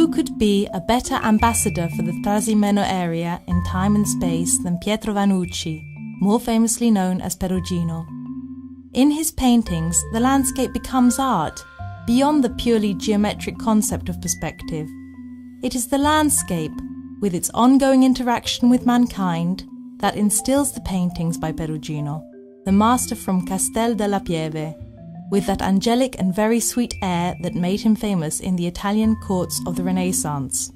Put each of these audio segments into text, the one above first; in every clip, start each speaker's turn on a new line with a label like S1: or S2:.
S1: who could be a better ambassador for the Trasimeno area in time and space than Pietro Vannucci, more famously known as Perugino? In his paintings, the landscape becomes art, beyond the purely geometric concept of perspective. It is the landscape, with its ongoing interaction with mankind, that instills the paintings by Perugino, the master from Castel della Pieve, with that angelic and very sweet air that made him famous in the Italian courts of the Renaissance.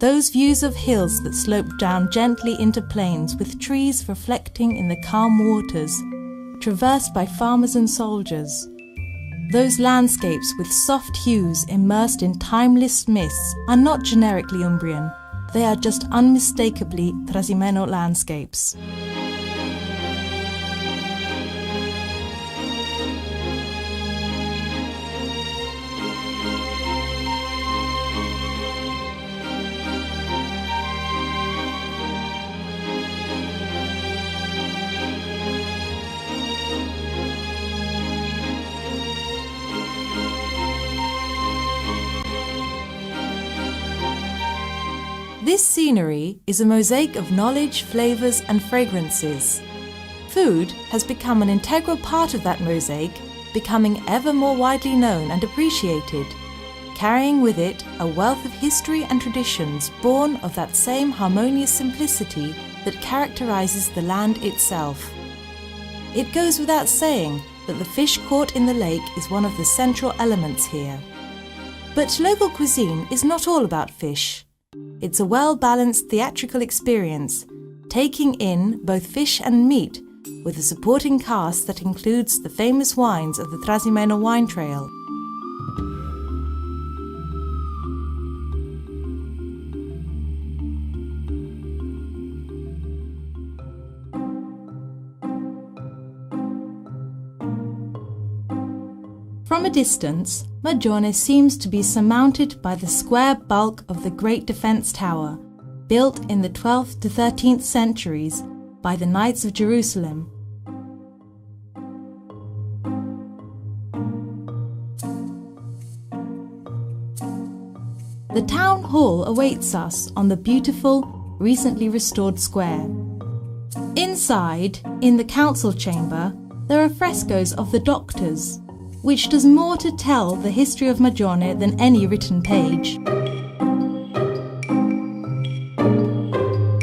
S1: Those views of hills that slope down gently into plains with trees reflecting in the calm waters, traversed by farmers and soldiers. Those landscapes with soft hues immersed in timeless mists are not generically Umbrian. They are just unmistakably Trasimeno landscapes. This scenery is a mosaic of knowledge, flavours and fragrances. Food has become an integral part of that mosaic, becoming ever more widely known and appreciated, carrying with it a wealth of history and traditions born of that same harmonious simplicity that characterises the land itself. It goes without saying that the fish caught in the lake is one of the central elements here. But local cuisine is not all about fish. It's a well-balanced theatrical experience, taking in both fish and meat, with a supporting cast that includes the famous wines of the Trasimeno wine trail. From a distance, Magione seems to be surmounted by the square bulk of the Great Defence Tower, built in the 12th to 13th centuries by the Knights of Jerusalem. The town hall awaits us on the beautiful, recently restored square. Inside, in the council chamber, there are frescoes of the doctors, which does more to tell the history of Magione than any written page.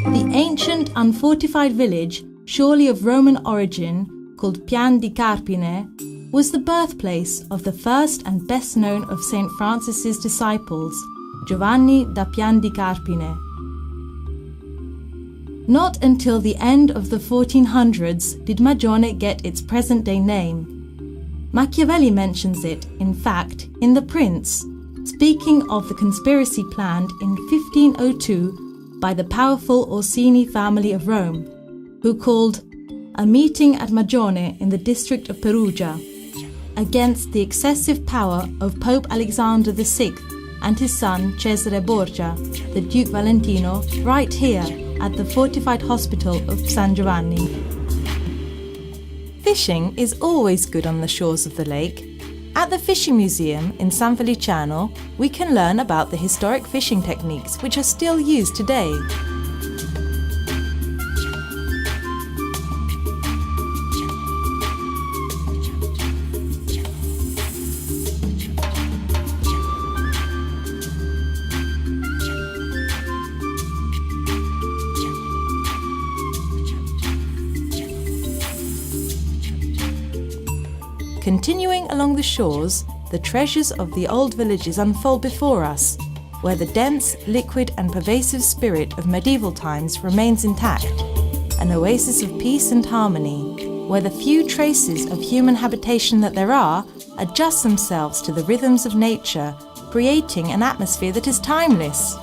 S1: The ancient, unfortified village, surely of Roman origin, called Pian di Carpine, was the birthplace of the first and best known of St. Francis's disciples, Giovanni da Pian di Carpine. Not until the end of the 1400s did Magione get its present-day name. Machiavelli mentions it, in fact, in The Prince, speaking of the conspiracy planned in 1502 by the powerful Orsini family of Rome, who called a meeting at Magione in the district of Perugia against the excessive power of Pope Alexander VI and his son Cesare Borgia, the Duke Valentino, right here at the fortified hospital of San Giovanni. Fishing is always good on the shores of the lake. At the Fishing Museum in San Feliciano, we can learn about the historic fishing techniques which are still used today. Continuing along the shores, the treasures of the old villages unfold before us, where the dense, liquid and pervasive spirit of medieval times remains intact, an oasis of peace and harmony, where the few traces of human habitation that there are adjust themselves to the rhythms of nature, creating an atmosphere that is timeless.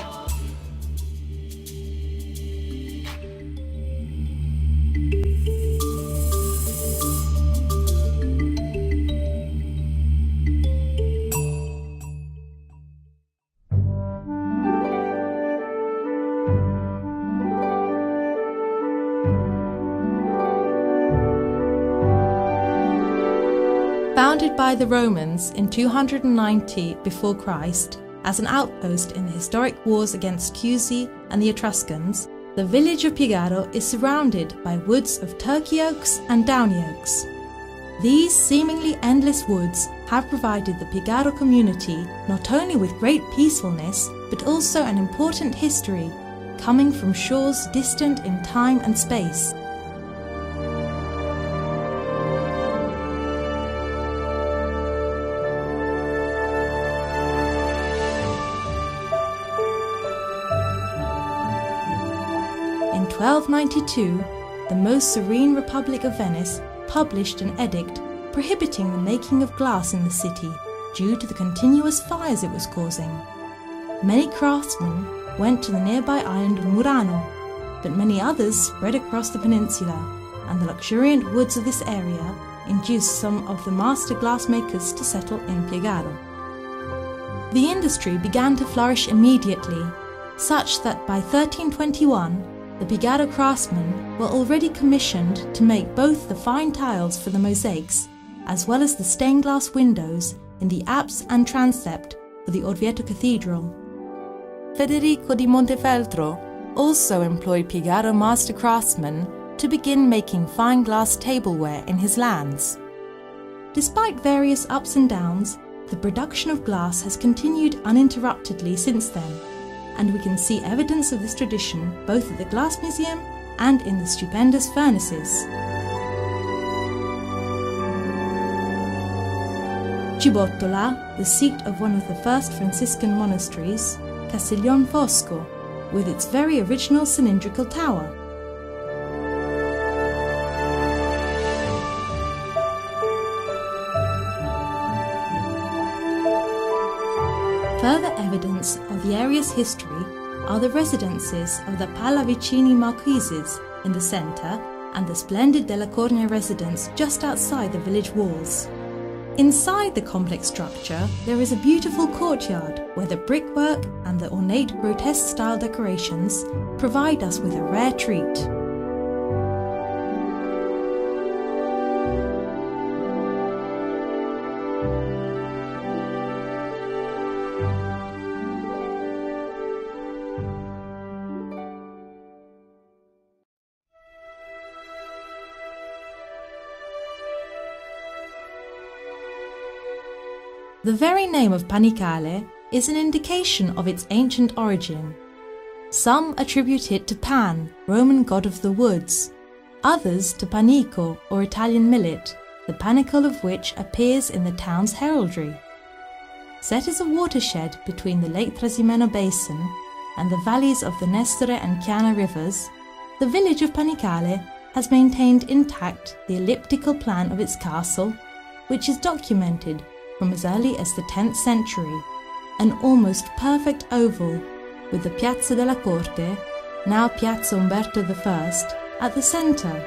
S1: founded by the Romans in 290 before Christ as an outpost in the historic wars against Cusi and the Etruscans, the village of Piegaro is surrounded by woods of turkey oaks and downy oaks. These seemingly endless woods have provided the Piegaro community not only with great peacefulness, but also an important history, coming from shores distant in time and space. In 1292, the Most Serene Republic of Venice published an edict prohibiting the making of glass in the city due to the continuous fires it was causing. Many craftsmen went to the nearby island of Murano, but many others spread across the peninsula, and the luxuriant woods of this area induced some of the master glassmakers to settle in Piegaro. The industry began to flourish immediately, such that by 1321 the Piegaro craftsmen were already commissioned to make both the fine tiles for the mosaics as well as the stained glass windows in the apse and transept for the Orvieto Cathedral. Federico di Montefeltro also employed Piegaro master craftsmen to begin making fine glass tableware in his lands. Despite various ups and downs, the production of glass has continued uninterruptedly since then, and we can see evidence of this tradition both at the Glass Museum and in the stupendous furnaces. Cibottola, the seat of one of the first Franciscan monasteries, Castiglion Fosco, with its very original cylindrical tower. Further evidence of the area's history are the residences of the Pallavicini Marquises in the centre and the splendid Della Cornia residence just outside the village walls. Inside the complex structure there is a beautiful courtyard where the brickwork and the ornate grotesque-style decorations provide us with a rare treat. The very name of Panicale is an indication of its ancient origin. Some attribute it to Pan, Roman god of the woods, others to panico or Italian millet, the panicle of which appears in the town's heraldry. Set as a watershed between the Lake Trasimeno basin and the valleys of the Nestore and Chiana rivers, the village of Panicale has maintained intact the elliptical plan of its castle, which is documented from as early as the 10th century, an almost perfect oval with the Piazza della Corte, now Piazza Umberto I, at the centre,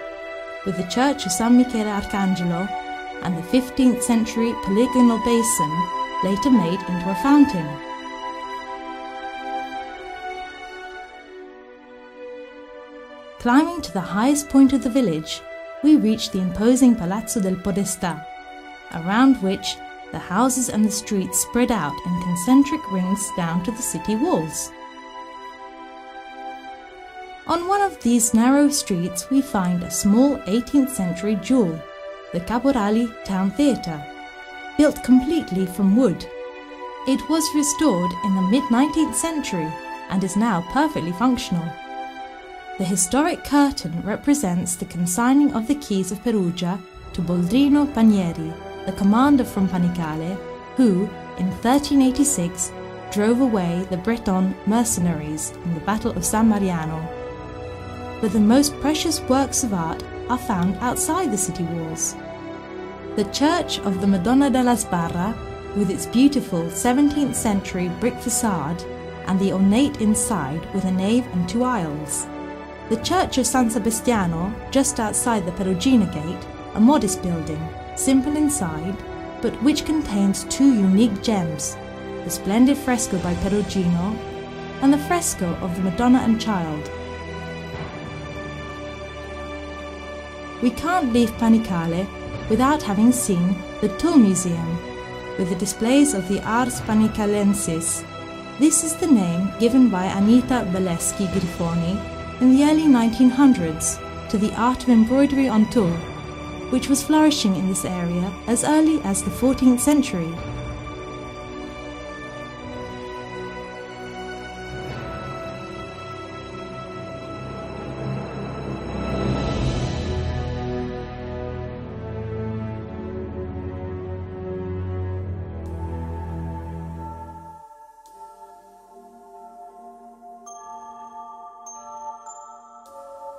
S1: with the church of San Michele Arcangelo and the 15th century polygonal basin later made into a fountain. Climbing to the highest point of the village, we reach the imposing Palazzo del Podestà, around which the houses and the streets spread out in concentric rings down to the city walls. On one of these narrow streets we find a small 18th century jewel, the Caporali Town Theatre, built completely from wood. It was restored in the mid-19th century and is now perfectly functional. The historic curtain represents the consigning of the keys of Perugia to Boldrino Panieri, the commander from Panicale, who, in 1386, drove away the Breton mercenaries in the Battle of San Mariano. But the most precious works of art are found outside the city walls. The Church of the Madonna della Sbarra, with its beautiful 17th century brick facade, and the ornate inside with a nave and two aisles. The Church of San Sebastiano, just outside the Perugina Gate, a modest building, simple inside, but which contains two unique gems, the splendid fresco by Perugino and the fresco of the Madonna and Child. We can't leave Panicale without having seen the Tool Museum, with the displays of the Ars Panicalensis. This is the name given by Anita Belleschi Grifoni in the early 1900s to the art of embroidery on tulle, which was flourishing in this area as early as the 14th century.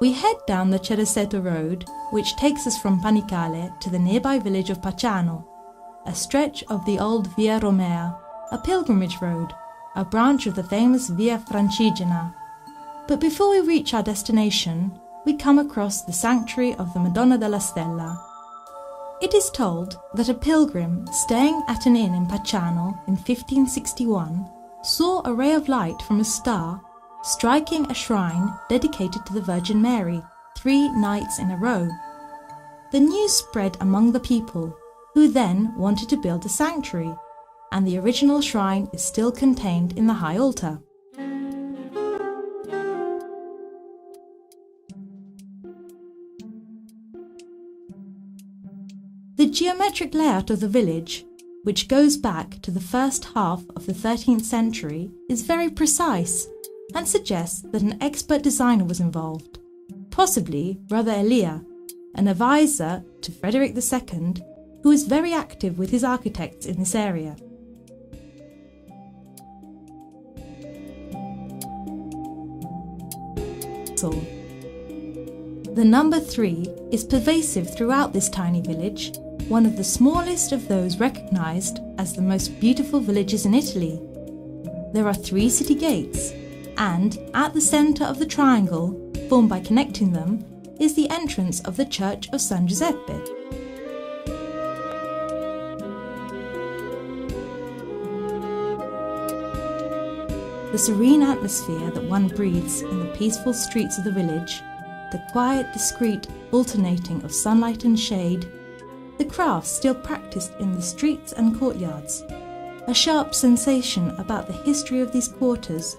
S1: We head down the Cereseto road, which takes us from Panicale to the nearby village of Pacciano, a stretch of the old Via Romea, a pilgrimage road, a branch of the famous Via Francigena. But before we reach our destination, we come across the sanctuary of the Madonna della Stella. It is told that a pilgrim staying at an inn in Pacciano in 1561 saw a ray of light from a star striking a shrine dedicated to the Virgin Mary 3 nights in a row. The news spread among the people, who then wanted to build a sanctuary, and the original shrine is still contained in the high altar. The geometric layout of the village, which goes back to the first half of the 13th century, is very precise and suggests that an expert designer was involved, possibly Brother Elia, an advisor to Frederick II, who was very active with his architects in this area. The number 3 is pervasive throughout this tiny village, one of the smallest of those recognized as the most beautiful villages in Italy. There are 3 city gates, and at the centre of the triangle, formed by connecting them, is the entrance of the Church of San Giuseppe. The serene atmosphere that one breathes in the peaceful streets of the village, the quiet, discreet alternating of sunlight and shade, the crafts still practiced in the streets and courtyards, a sharp sensation about the history of these quarters,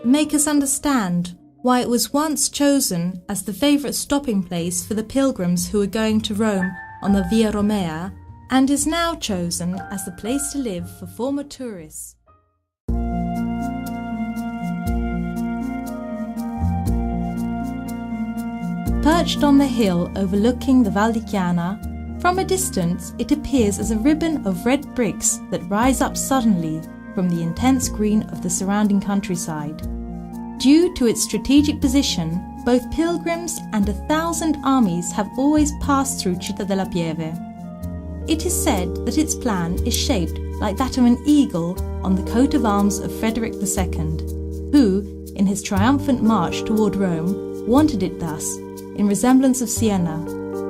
S1: make us understand why it was once chosen as the favourite stopping place for the pilgrims who were going to Rome on the Via Romea, and is now chosen as the place to live for former tourists. Perched on the hill overlooking the Val di Chiana, from a distance it appears as a ribbon of red bricks that rise up suddenly from the intense green of the surrounding countryside. Due to its strategic position, both pilgrims and 1,000 armies have always passed through Città della Pieve. It is said that its plan is shaped like that of an eagle on the coat of arms of Frederick II, who, in his triumphant march toward Rome, wanted it thus, in resemblance of Siena,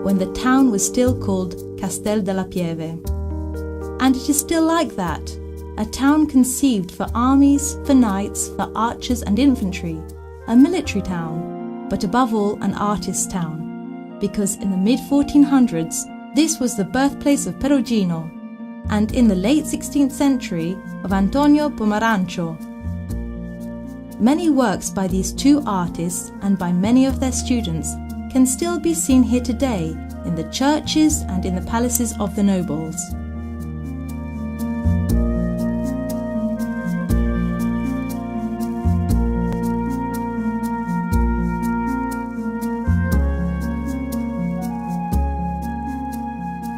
S1: when the town was still called Castel della Pieve. And it is still like that, a town conceived for armies, for knights, for archers and infantry, a military town, but above all an artist's town, because in the mid-1400s this was the birthplace of Perugino, and in the late 16th century of Antonio Pomarancio. Many works by these 2 artists and by many of their students can still be seen here today in the churches and in the palaces of the nobles.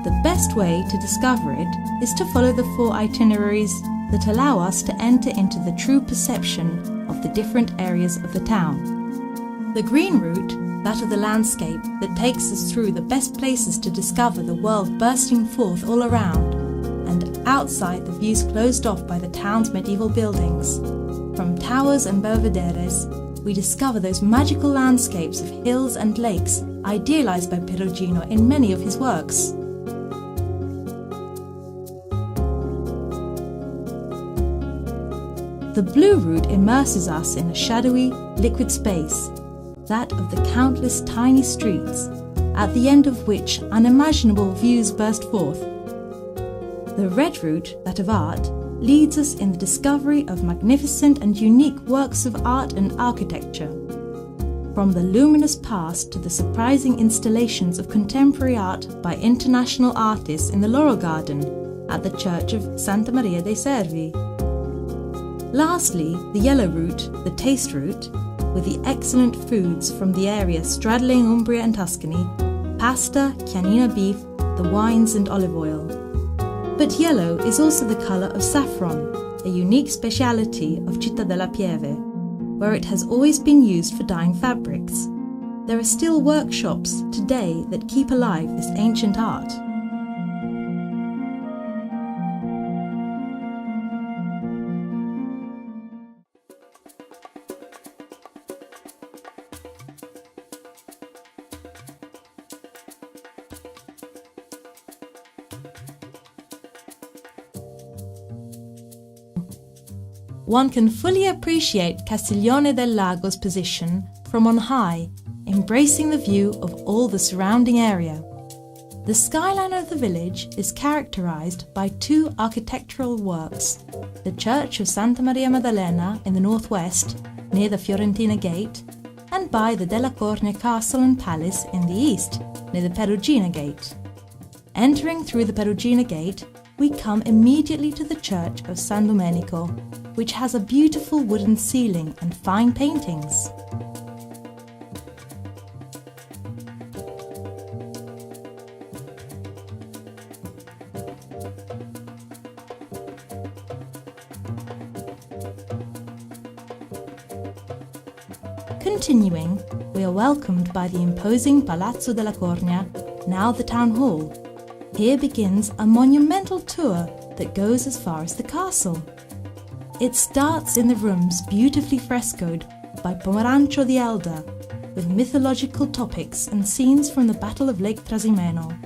S1: The best way to discover it is to follow the 4 itineraries that allow us to enter into the true perception of the different areas of the town. The green route, that of the landscape that takes us through the best places to discover the world bursting forth all around, and outside the views closed off by the town's medieval buildings. From towers and belvederes, we discover those magical landscapes of hills and lakes idealized by Perugino in many of his works. The blue route immerses us in a shadowy, liquid space, that of the countless tiny streets, at the end of which unimaginable views burst forth. The red route, that of art, leads us in the discovery of magnificent and unique works of art and architecture. From the luminous past to the surprising installations of contemporary art by international artists in the Laurel Garden at the Church of Santa Maria dei Servi. Lastly, the yellow route, the taste route, with the excellent foods from the area straddling Umbria and Tuscany, pasta, chianina beef, the wines and olive oil. But yellow is also the colour of saffron, a unique speciality of Città della Pieve, where it has always been used for dyeing fabrics. There are still workshops today that keep alive this ancient art. One can fully appreciate Castiglione del Lago's position from on high, embracing the view of all the surrounding area. The skyline of the village is characterized by two architectural works, the Church of Santa Maria Maddalena in the northwest, near the Fiorentina Gate, and by the Della Cornia Castle and Palace in the east, near the Perugina Gate. Entering through the Perugina Gate, we come immediately to the Church of San Domenico, which has a beautiful wooden ceiling and fine paintings. Continuing, we are welcomed by the imposing Palazzo della Cornia, now the town hall. Here begins a monumental tour that goes as far as the castle. It starts in the rooms beautifully frescoed by Pomerancio the Elder, with mythological topics and scenes from the Battle of Lake Trasimeno.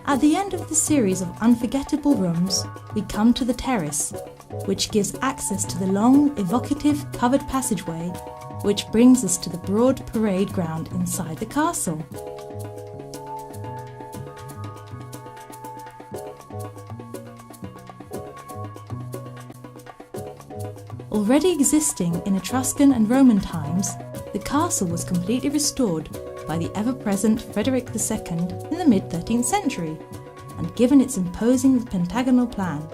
S1: At the end of the series of unforgettable rooms, we come to the terrace, which gives access to the long, evocative, covered passageway, which brings us to the broad parade ground inside the castle. Already existing in Etruscan and Roman times, the castle was completely restored by the ever-present Frederick II in the mid-13th century, and given its imposing pentagonal plan,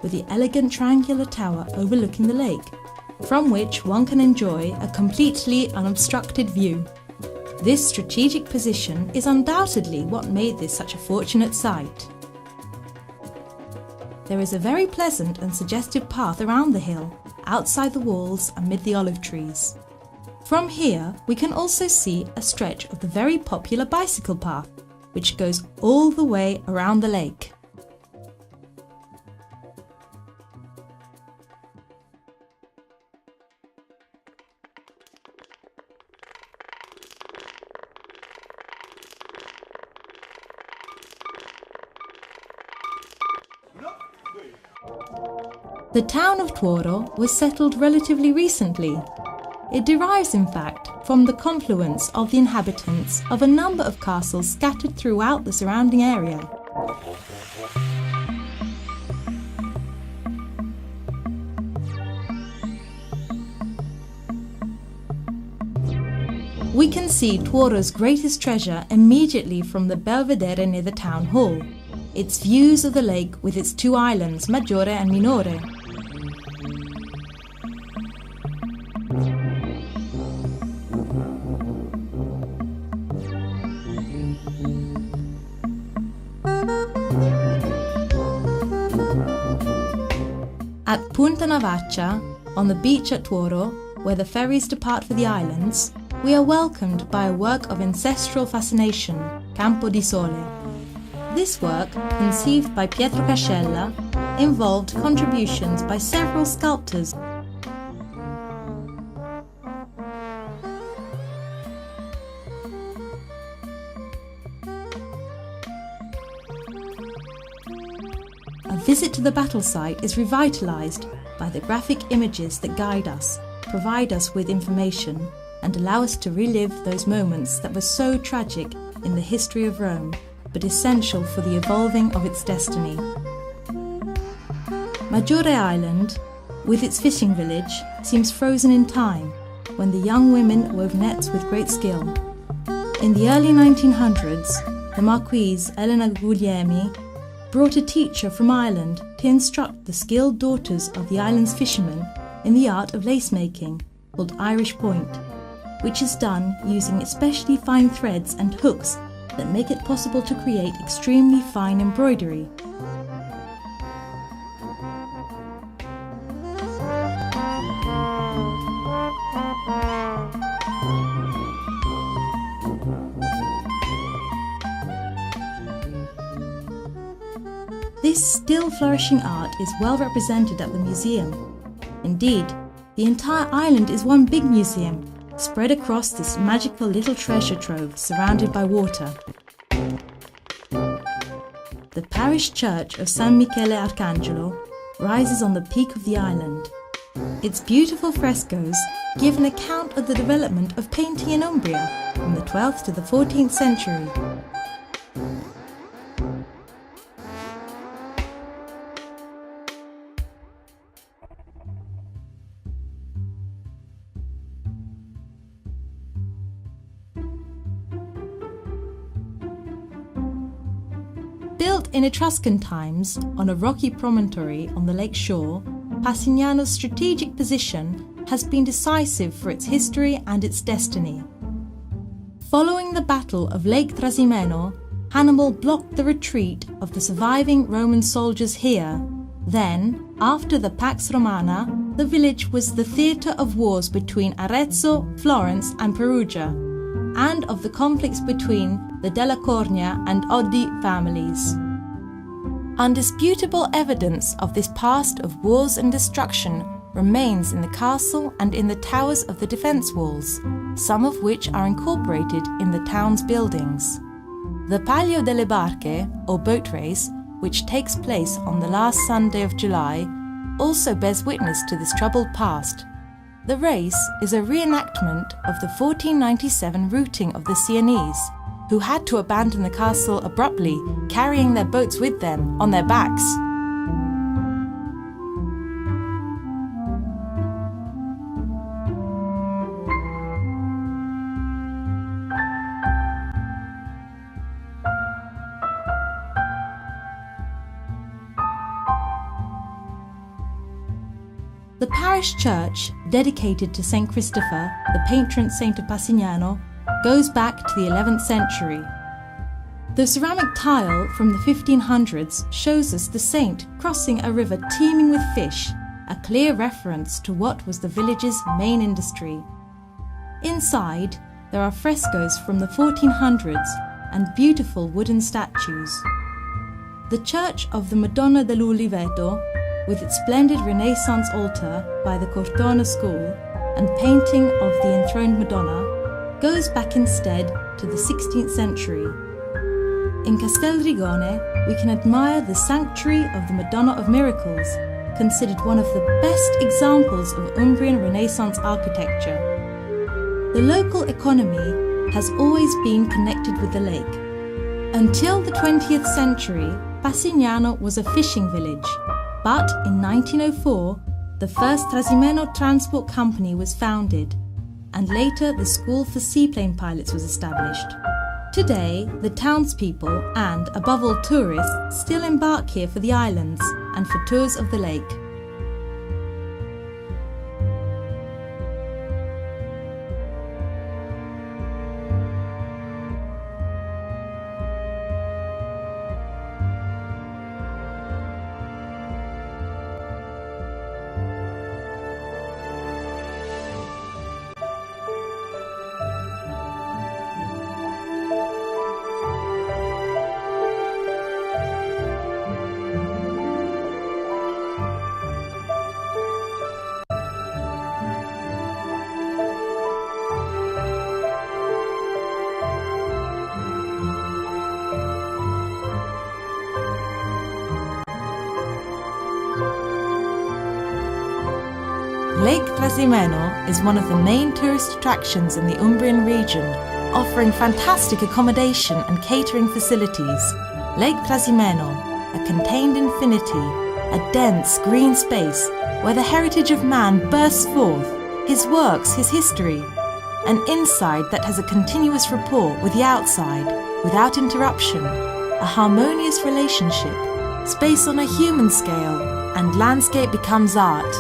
S1: with the elegant triangular tower overlooking the lake, from which one can enjoy a completely unobstructed view. This strategic position is undoubtedly what made this such a fortunate site. There is a very pleasant and suggestive path around the hill, outside the walls amid the olive trees. From here, we can also see a stretch of the very popular bicycle path, which goes all the way around the lake. The town of Tuoro was settled relatively recently. It derives, in fact, from the confluence of the inhabitants of a number of castles scattered throughout the surrounding area. We can see Tuoro's greatest treasure immediately from the belvedere near the town hall, its views of the lake with its two islands, Maggiore and Minore. At Punta Navaccia, on the beach at Tuoro, where the ferries depart for the islands, we are welcomed by a work of ancestral fascination, Campo di Sole. This work, conceived by Pietro Cascella, involved contributions by several sculptors. visit to the battle site is revitalized by the graphic images that guide us, provide us with information, and allow us to relive those moments that were so tragic in the history of Rome, but essential for the evolving of its destiny. Maggiore Island, with its fishing village, seems frozen in time, when the young women wove nets with great skill. In the early 1900s, the Marquise Elena Guglielmi brought a teacher from Ireland to instruct the skilled daughters of the island's fishermen in the art of lace making, called Irish point, which is done using especially fine threads and hooks that make it possible to create extremely fine embroidery. This still flourishing art is well represented at the museum. Indeed, the entire island is one big museum, spread across this magical little treasure trove surrounded by water. The parish church of San Michele Arcangelo rises on the peak of the island. Its beautiful frescoes give an account of the development of painting in Umbria from the 12th to the 14th century. Built in Etruscan times on a rocky promontory on the lake shore, Passignano's strategic position has been decisive for its history and its destiny. Following the Battle of Lake Trasimeno, Hannibal blocked the retreat of the surviving Roman soldiers here. Then, after the Pax Romana, the village was the theatre of wars between Arezzo, Florence and Perugia, and of the conflicts between the Della Cornia and Oddi families. Undisputable evidence of this past of wars and destruction remains in the castle and in the towers of the defence walls, some of which are incorporated in the town's buildings. The Palio delle Barche, or boat race, which takes place on the last Sunday of July, also bears witness to this troubled past. The race is a reenactment of the 1497 routing of the Sienese, who had to abandon the castle abruptly, carrying their boats with them on their backs. The parish church, dedicated to St. Christopher, the patron saint of Passignano, goes back to the 11th century. The ceramic tile from the 1500s shows us the saint crossing a river teeming with fish, a clear reference to what was the village's main industry. Inside, there are frescoes from the 1400s and beautiful wooden statues. The Church of the Madonna dell'Uliveto, with its splendid Renaissance altar by the Cortona School and painting of the enthroned Madonna, goes back instead to the 16th century. In Castelrigone, we can admire the Sanctuary of the Madonna of Miracles, considered one of the best examples of Umbrian Renaissance architecture. The local economy has always been connected with the lake. Until the 20th century, Passignano was a fishing village, but in 1904, the first Trasimeno transport company was founded, and later the School for Seaplane Pilots was established. Today, the townspeople and, above all, tourists still embark here for the islands and for tours of the lake. Lake Trasimeno is one of the main tourist attractions in the Umbrian region, offering fantastic accommodation and catering facilities. Lake Trasimeno, a contained infinity, a dense green space where the heritage of man bursts forth, his works, his history, an inside that has a continuous rapport with the outside, without interruption, a harmonious relationship, space on a human scale, and landscape becomes art.